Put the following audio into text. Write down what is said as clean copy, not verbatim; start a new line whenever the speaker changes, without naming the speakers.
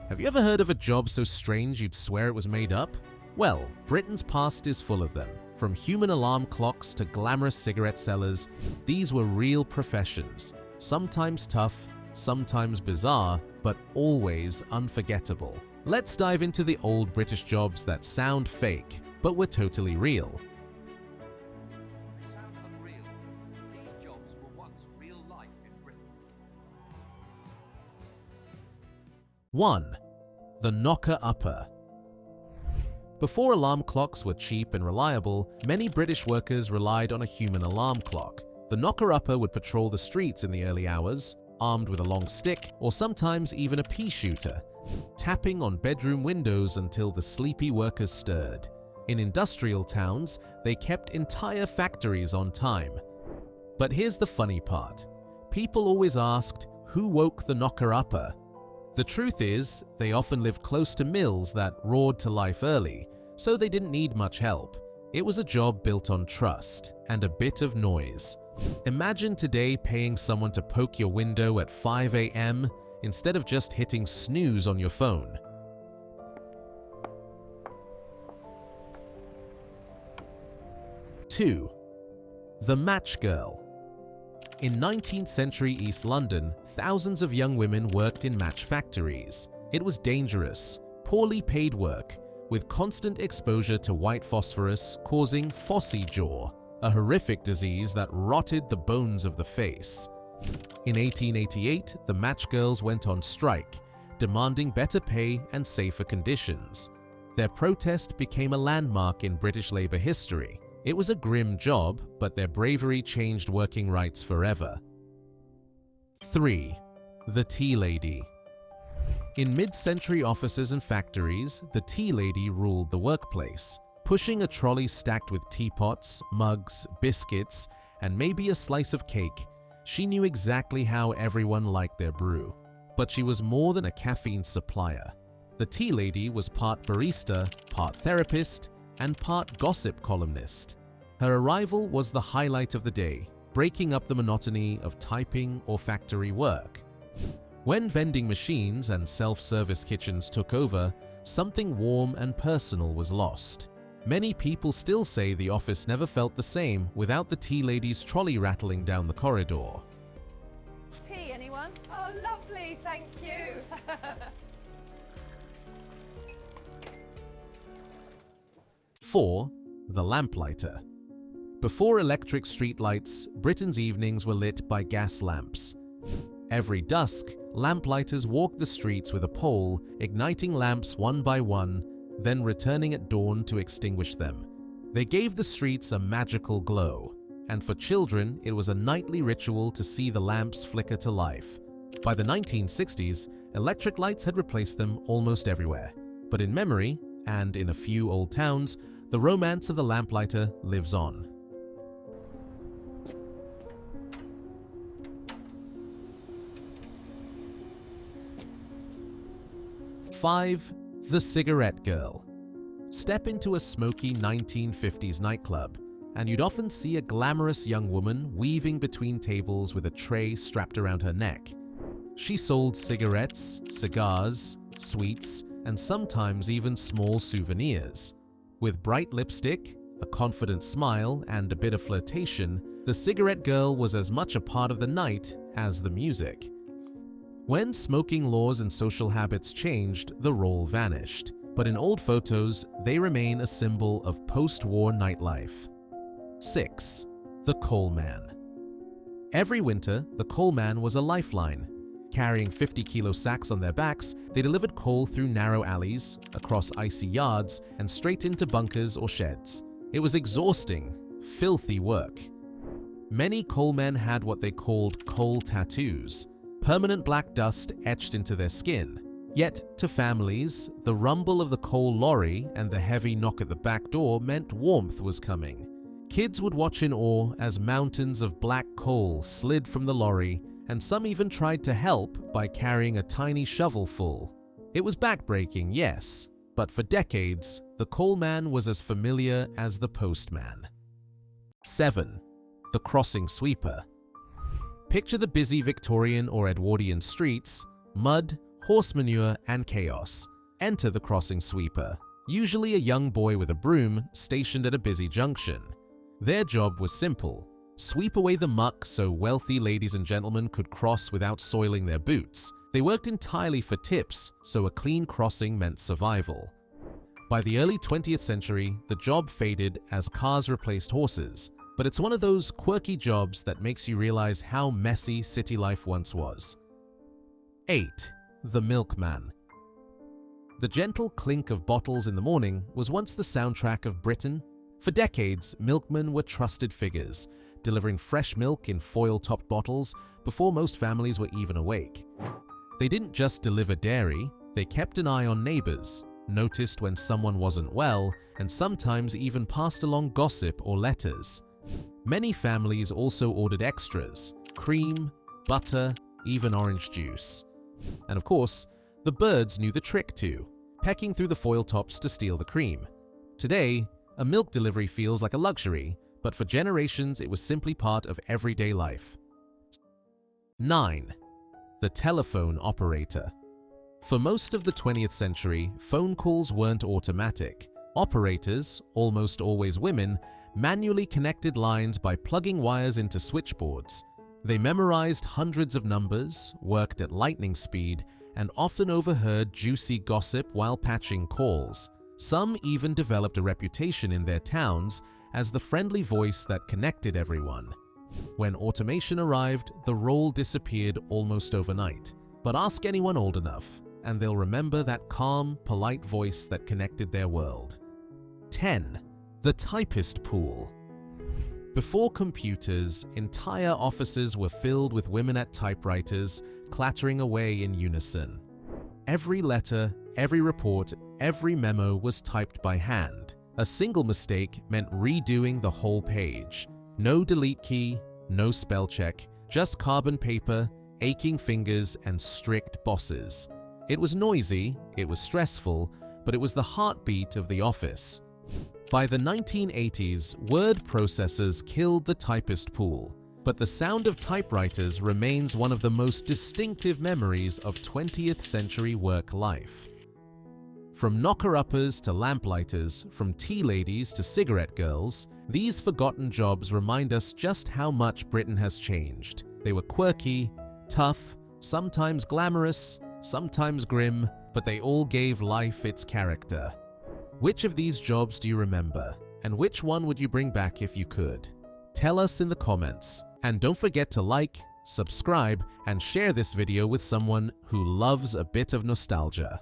Have you ever heard of a job so strange you'd swear it was made up? Well, Britain's past is full of them. From human alarm clocks to glamorous cigarette sellers, these were real professions. Sometimes tough, sometimes bizarre, but always unforgettable. Let's dive into the old British jobs that sound fake, but were totally real.
They sound unreal. These jobs were once real life in Britain.
1. The knocker-upper. Before alarm clocks were cheap and reliable, many British workers relied on a human alarm clock. The knocker-upper would patrol the streets in the early hours, armed with a long stick or sometimes even a pea shooter, tapping on bedroom windows until the sleepy workers stirred. In industrial towns, they kept entire factories on time. But here's the funny part. People always asked, who woke the knocker-upper? The truth is, they often lived close to mills that roared to life early, so they didn't need much help. It was a job built on trust and a bit of noise. Imagine today paying someone to poke your window at 5 a.m. instead of just hitting snooze on your phone. 2. The match girl. In 19th century East London, thousands of young women worked in match factories. It was dangerous, poorly paid work, with constant exposure to white phosphorus causing phossy jaw, a horrific disease that rotted the bones of the face. In 1888, the match girls went on strike, demanding better pay and safer conditions. Their protest became a landmark in British labor history. It was a grim job, but their bravery changed working rights forever. 3. The tea lady. In mid-century offices and factories, the tea lady ruled the workplace. Pushing a trolley stacked with teapots, mugs, biscuits, and maybe a slice of cake, she knew exactly how everyone liked their brew. But she was more than a caffeine supplier. The tea lady was part barista, part therapist, and part gossip columnist. Her arrival was the highlight of the day, breaking up the monotony of typing or factory work. When vending machines and self-service kitchens took over, something warm and personal was lost. Many people still say the office never felt the same without the tea lady's trolley rattling down the corridor.
Tea, anyone? Oh, lovely, thank you.
4. The lamplighter. Before electric streetlights, Britain's evenings were lit by gas lamps. Every dusk, lamplighters walked the streets with a pole, igniting lamps one by one, then returning at dawn to extinguish them. They gave the streets a magical glow, and for children, it was a nightly ritual to see the lamps flicker to life. By the 1960s, electric lights had replaced them almost everywhere. But in memory, and in a few old towns, the romance of the lamplighter lives on. 5. The cigarette girl. Step into a smoky 1950s nightclub, and you'd often see a glamorous young woman weaving between tables with a tray strapped around her neck. She sold cigarettes, cigars, sweets, and sometimes even small souvenirs. With bright lipstick, a confident smile, and a bit of flirtation, the cigarette girl was as much a part of the night as the music. When smoking laws and social habits changed, the role vanished. But in old photos, they remain a symbol of post-war nightlife. 6. The coal man. Every winter, the coal man was a lifeline. Carrying 50-kilo sacks on their backs, they delivered coal through narrow alleys, across icy yards, and straight into bunkers or sheds. It was exhausting, filthy work. Many coalmen had what they called coal tattoos, permanent black dust etched into their skin. Yet, to families, the rumble of the coal lorry and the heavy knock at the back door meant warmth was coming. Kids would watch in awe as mountains of black coal slid from the lorry, and some even tried to help by carrying a tiny shovelful. It was backbreaking, yes, but for decades, the coal man was as familiar as the postman. 7. The crossing sweeper. Picture the busy Victorian or Edwardian streets, mud, horse manure, and chaos. Enter the crossing sweeper, usually a young boy with a broom stationed at a busy junction. Their job was simple: sweep away the muck so wealthy ladies and gentlemen could cross without soiling their boots. They worked entirely for tips, so a clean crossing meant survival. By the early 20th century, the job faded as cars replaced horses, but it's one of those quirky jobs that makes you realize how messy city life once was. 8. The milkman. The gentle clink of bottles in the morning was once the soundtrack of Britain. For decades, milkmen were trusted figures, delivering fresh milk in foil-topped bottles before most families were even awake. They didn't just deliver dairy, they kept an eye on neighbors, noticed when someone wasn't well, and sometimes even passed along gossip or letters. Many families also ordered extras: cream, butter, even orange juice. And of course, the birds knew the trick too, pecking through the foil tops to steal the cream. Today, a milk delivery feels like a luxury, but for generations it was simply part of everyday life. 9. The telephone operator. For most of the 20th century, phone calls weren't automatic. Operators, almost always women, manually connected lines by plugging wires into switchboards. They memorized hundreds of numbers, worked at lightning speed, and often overheard juicy gossip while patching calls. Some even developed a reputation in their towns as the friendly voice that connected everyone. When automation arrived, the role disappeared almost overnight. But ask anyone old enough, and they'll remember that calm, polite voice that connected their world. 10. The typist pool. Before computers, entire offices were filled with women at typewriters, clattering away in unison. Every letter, every report, every memo was typed by hand. A single mistake meant redoing the whole page. No delete key, no spell check, just carbon paper, aching fingers, and strict bosses. It was noisy, it was stressful, but it was the heartbeat of the office. By the 1980s, word processors killed the typist pool, but the sound of typewriters remains one of the most distinctive memories of 20th century work life. From knocker-uppers to lamplighters, from tea ladies to cigarette girls, these forgotten jobs remind us just how much Britain has changed. They were quirky, tough, sometimes glamorous, sometimes grim, but they all gave life its character. Which of these jobs do you remember, and which one would you bring back if you could? Tell us in the comments, and don't forget to like, subscribe, and share this video with someone who loves a bit of nostalgia.